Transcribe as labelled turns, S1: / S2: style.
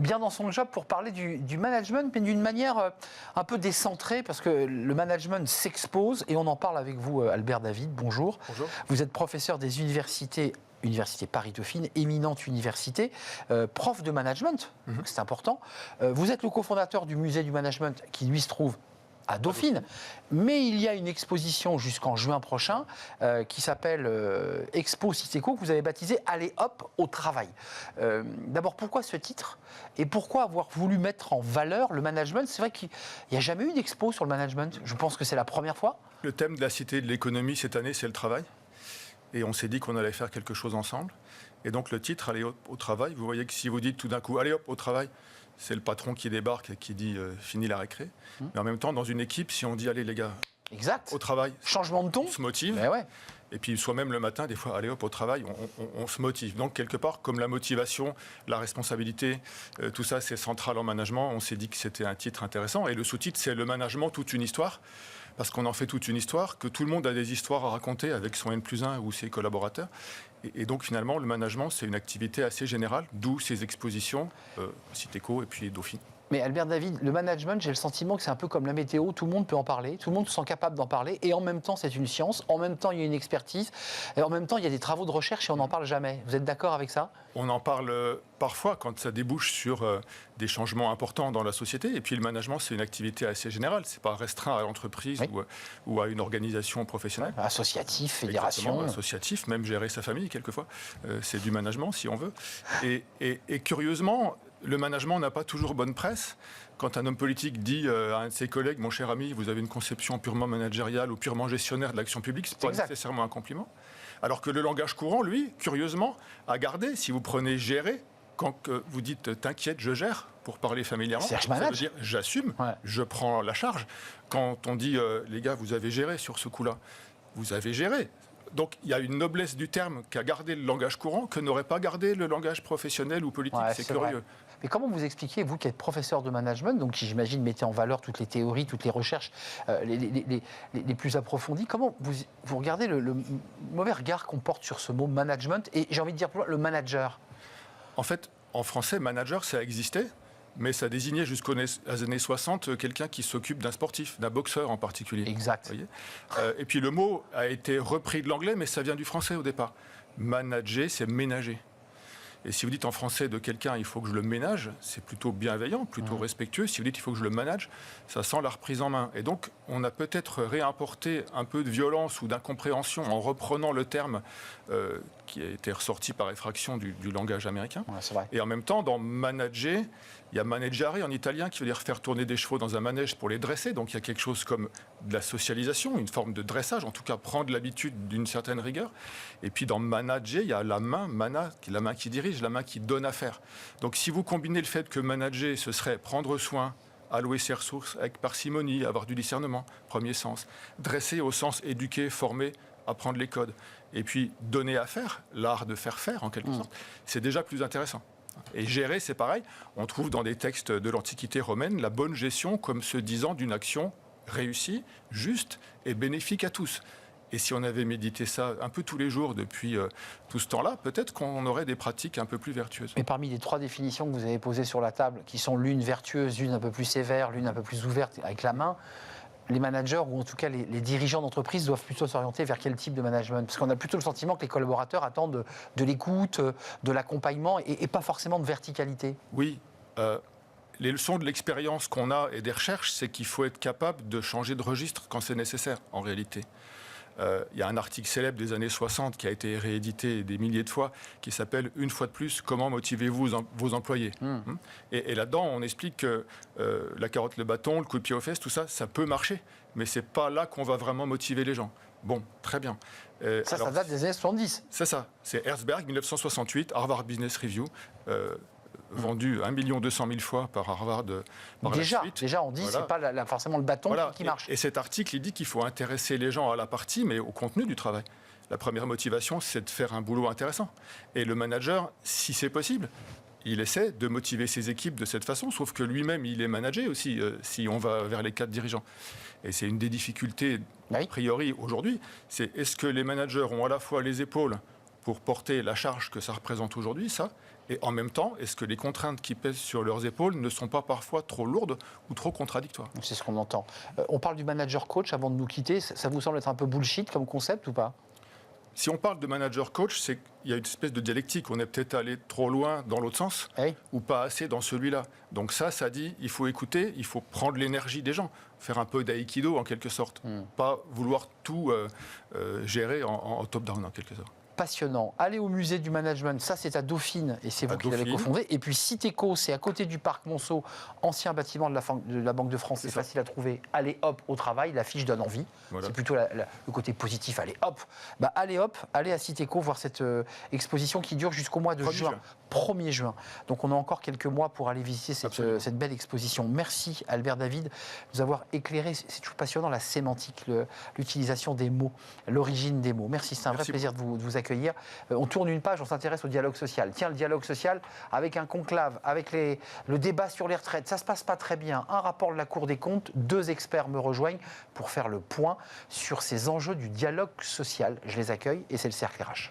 S1: bien dans son job pour parler du management, mais d'une manière un peu décentrée, parce que le management s'expose, et on en parle avec vous, Albert David. Bonjour.
S2: Bonjour.
S1: Vous êtes professeur des universités Paris-Dauphine, éminente université, prof de management, c'est important. Vous êtes le cofondateur du musée du management qui, lui, se trouve à Dauphine, mais il y a une exposition jusqu'en juin prochain qui s'appelle Expo Citéco, que vous avez baptisé « Allez hop au travail ». D'abord, pourquoi ce titre et pourquoi avoir voulu mettre en valeur le management? C'est vrai qu'il n'y a jamais eu d'expo sur le management, je pense que c'est la première fois.
S2: Le thème de la Cité de l'économie cette année, c'est le travail. Et on s'est dit qu'on allait faire quelque chose ensemble. Et donc le titre, Allez hop au travail, vous voyez que si vous dites tout d'un coup, allez hop au travail, c'est le patron qui débarque et qui dit fini la récré. Mais en même temps, dans une équipe, si on dit allez les gars,
S1: exact.
S2: Au travail,
S1: changement de ton,
S2: on se motive.
S1: Mais ouais.
S2: Et puis soi-même le matin, des fois, allez hop au travail, on se motive. Donc quelque part, comme la motivation, la responsabilité, tout ça c'est central en management, on s'est dit que c'était un titre intéressant. Et le sous-titre, c'est le management, toute une histoire. Parce qu'on en fait toute une histoire, que tout le monde a des histoires à raconter avec son N+1 ou ses collaborateurs. Et donc finalement, le management, c'est une activité assez générale, d'où ces expositions, Citéco et puis Dauphine.
S1: Mais Albert David, le management, j'ai le sentiment que c'est un peu comme la météo, tout le monde peut en parler, tout le monde se sent capable d'en parler, et en même temps c'est une science, en même temps il y a une expertise, et en même temps il y a des travaux de recherche et on n'en parle jamais. Vous êtes d'accord avec ça?
S2: On en parle parfois quand ça débouche sur des changements importants dans la société, et puis le management c'est une activité assez générale, c'est pas restreint à l'entreprise ou à une organisation professionnelle.
S1: Ouais, associatif, fédération.
S2: Exactement, associatif, même gérer sa famille quelquefois, c'est du management si on veut. Et curieusement, le management n'a pas toujours bonne presse. Quand un homme politique dit à un de ses collègues, mon cher ami, vous avez une conception purement managériale ou purement gestionnaire de l'action publique, ce n'est pas nécessairement un compliment. Alors que le langage courant, lui, curieusement, a gardé, si vous prenez gérer, quand vous dites t'inquiète, je gère, pour parler familièrement, ça veut dire j'assume, je prends la charge. Quand on dit les gars, vous avez géré sur ce coup-là, vous avez géré. Donc il y a une noblesse du terme qu'a gardé le langage courant que n'aurait pas gardé le langage professionnel ou politique. C'est curieux.
S1: Vrai. Mais comment vous expliquez, vous qui êtes professeur de management, donc qui j'imagine mettez en valeur toutes les théories, toutes les recherches les plus approfondies, comment vous regardez le mauvais regard qu'on porte sur ce mot management et j'ai envie de dire le manager?
S2: En fait, en français, manager, ça existait. Mais ça désignait jusqu'aux années 60 quelqu'un qui s'occupe d'un sportif, d'un boxeur en particulier.
S1: Exact.
S2: Vous voyez et puis le mot a été repris de l'anglais, mais ça vient du français au départ. Manager, c'est ménager. Et si vous dites en français de quelqu'un, il faut que je le ménage, c'est plutôt bienveillant, plutôt respectueux. Si vous dites il faut que je le manage, ça sent la reprise en main. Et donc, on a peut-être réimporté un peu de violence ou d'incompréhension en reprenant le terme qui a été ressorti par effraction du langage américain.
S1: Ouais, c'est vrai.
S2: Et en même temps, dans manager, il y a maneggiare en italien qui veut dire faire tourner des chevaux dans un manège pour les dresser. Donc il y a quelque chose comme de la socialisation, une forme de dressage, en tout cas prendre l'habitude d'une certaine rigueur. Et puis dans manager, il y a la main, mana, la main qui dirige, la main qui donne à faire. Donc si vous combinez le fait que manager, ce serait prendre soin, allouer ses ressources avec parcimonie, avoir du discernement, premier sens. Dresser au sens éduquer, former, apprendre les codes. Et puis donner à faire, l'art de faire faire en quelque sorte, c'est déjà plus intéressant. Et gérer, c'est pareil. On trouve dans des textes de l'Antiquité romaine la bonne gestion comme se disant d'une action réussie, juste et bénéfique à tous. Et si on avait médité ça un peu tous les jours depuis tout ce temps-là, peut-être qu'on aurait des pratiques un peu plus vertueuses.
S1: Mais parmi les trois définitions que vous avez posées sur la table, qui sont l'une vertueuse, l'une un peu plus sévère, l'une un peu plus ouverte avec la main, les managers, ou en tout cas les dirigeants d'entreprise, doivent plutôt s'orienter vers quel type de management? Parce qu'on a plutôt le sentiment que les collaborateurs attendent de l'écoute, de l'accompagnement et pas forcément de verticalité.
S2: Oui. Les leçons de l'expérience qu'on a et des recherches, c'est qu'il faut être capable de changer de registre quand c'est nécessaire, en réalité. Il y a un article célèbre des années 60 qui a été réédité des milliers de fois, qui s'appelle « Une fois de plus, comment motivez-vous vos employés ?» Et là-dedans, on explique que la carotte, le bâton, le coup de pied aux fesses, tout ça, ça peut marcher. Mais ce n'est pas là qu'on va vraiment motiver les gens. Bon, très bien.
S1: Ça date des années 70.
S2: C'est ça. C'est Herzberg, 1968, Harvard Business Review. Vendu 1 200 000 fois par Harvard par la suite.
S1: Déjà, on dit que ce n'est pas forcément le bâton qui marche.
S2: Et cet article, il dit qu'il faut intéresser les gens à la partie, mais au contenu du travail. La première motivation, c'est de faire un boulot intéressant. Et le manager, si c'est possible, il essaie de motiver ses équipes de cette façon, sauf que lui-même, il est managé aussi, si on va vers les cadres dirigeants. Et c'est une des difficultés, a priori, aujourd'hui. C'est est-ce que les managers ont à la fois les épaules pour porter la charge que ça représente aujourd'hui, ça, Et en même temps, est-ce que les contraintes qui pèsent sur leurs épaules ne sont pas parfois trop lourdes ou trop contradictoires?
S1: C'est ce qu'on entend. On parle du manager coach avant de nous quitter. Ça vous semble être un peu bullshit comme concept ou pas?
S2: Si on parle de manager coach, c'est qu'il y a une espèce de dialectique. On est peut-être allé trop loin dans l'autre sens
S1: Oui.
S2: ou pas assez dans celui-là. Donc ça dit, il faut écouter, il faut prendre l'énergie des gens, faire un peu d'aïkido en quelque sorte, pas vouloir tout gérer en top-down en quelque sorte.
S1: Passionnant. Allez au musée du management, ça c'est à Dauphine et c'est vous qui l'avez cofondé. Et puis Citéco, c'est à côté du parc Monceau, ancien bâtiment de la Banque de France, c'est facile à trouver. Allez hop au travail, l'affiche donne envie. Voilà. C'est plutôt le côté positif, allez hop. Allez hop, allez à Citéco voir cette exposition qui dure jusqu'au mois de juin. 1er juin. Donc on a encore quelques mois pour aller visiter cette belle exposition. Merci Albert David de nous avoir éclairé, c'est toujours passionnant, la sémantique, l'utilisation des mots, l'origine des mots. Merci, c'est un vrai plaisir de vous accueillir. On tourne une page, on s'intéresse au dialogue social. Tiens, le dialogue social avec un conclave, avec le débat sur les retraites, ça se passe pas très bien. Un rapport de la Cour des comptes, 2 experts me rejoignent pour faire le point sur ces enjeux du dialogue social. Je les accueille et c'est le Cercle RH.